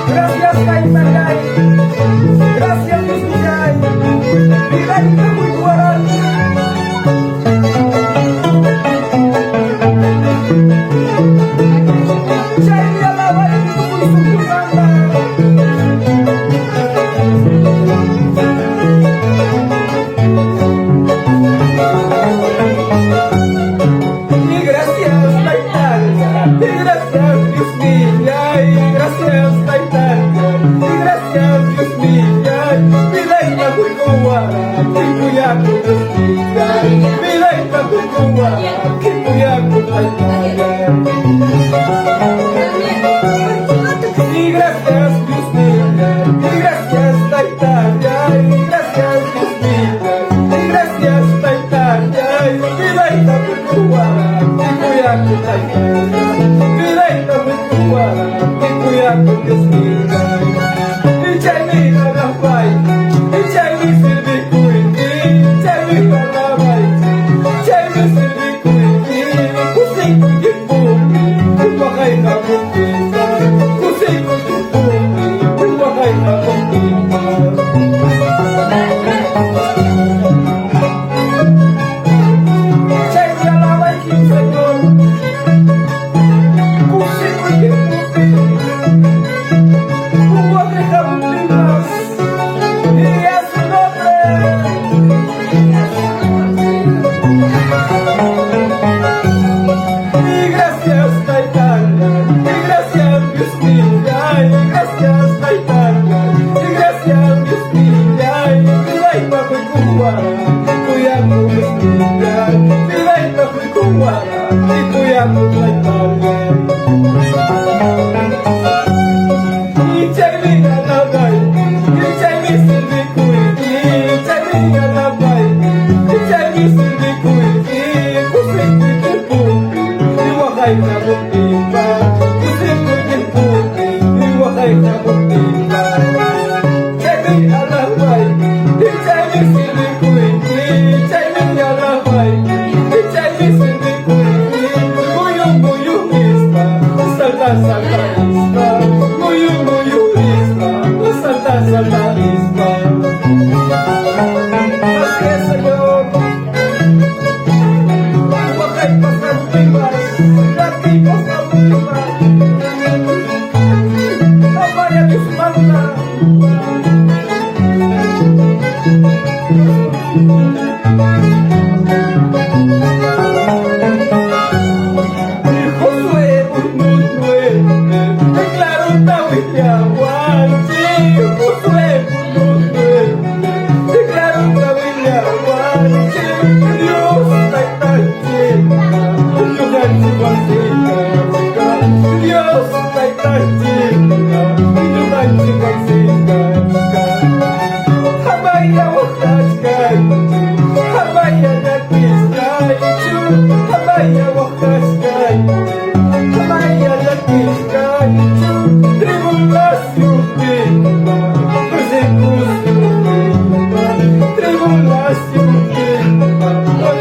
Gracias, Caimán. Gracias, Misucay. Mira, muy guarán. Chay, alaba, y muy suculanda. Y gracias, Taitanga, y gracias, Dios mío, y gracias, Taitanga, y gracias, Dios mío, Milaita Huicuara, Kikuyaku, Dios mío, Milaita Huicuara, Kikuyaku, Taitanga. Y gracias, Dios mío, y gracias, Taitanga, y gracias, Dios mío, y gracias, Taitanga, Milaita Huicuara, Kikuyaku, Taitanga, Milaita Huicuara, Kikuyaku, Dios mío. Ichay na napay, ichay mi silbi kuiti, ichay mi kalabay, ichay mi silbi kuiti, kusing kujiputi, kuwakay na kumpita, kusing kujiputi, kuwakay na kumpita. Ichay mi kalabay kinsayon, kusing kujiputi, kuwakay na kumpita. Y a su nombre. Y gracias, Taitanga, y gracias, Dios mío, y gracias, Taitanga, y gracias, Dios mío, Milaita Huicuara, Kikuyaku, Dios mío, Milaita Huicuara, Kikuyaku, Taitanga. Y chay na nabay, y chay mi silbi kuiti, y chay na nabay, y chay mi silbi kuiti, kusing kujiputi, iwakay na kumpita, kusing kujiputi, iwakay na kumpita. Chay na nabay, y chay mi silbi kuiti, y chay na nabay, y chay mi silbi kuiti, buyong ispa, salta ispa, buyong ispa, salta ispa. Gracias, Señor. Huwag pasagpimas, natigos na buhay. Amaya Bismanta. Josué, declaro tawid yawan. Josué, declaro tawid yawan. Dios Taitanga, Yugan Siwasika, Dios Taitanga, Yugan Siwasika. Habaya wakaskai, habaya nakiskai, habaya wakaskai, habaya nakiskai, tribulación tema, persecución tema, tribulación tema,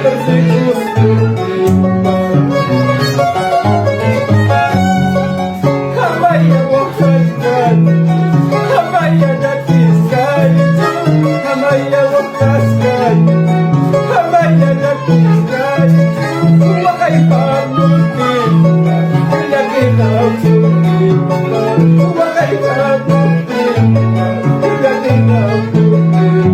persecución tema. Habaya wakaskai, habaya nakiskai, habaya wakaskai, habaya nakiskai, huwag panutin, lagi na putin, huwag panutin, lagi na putin.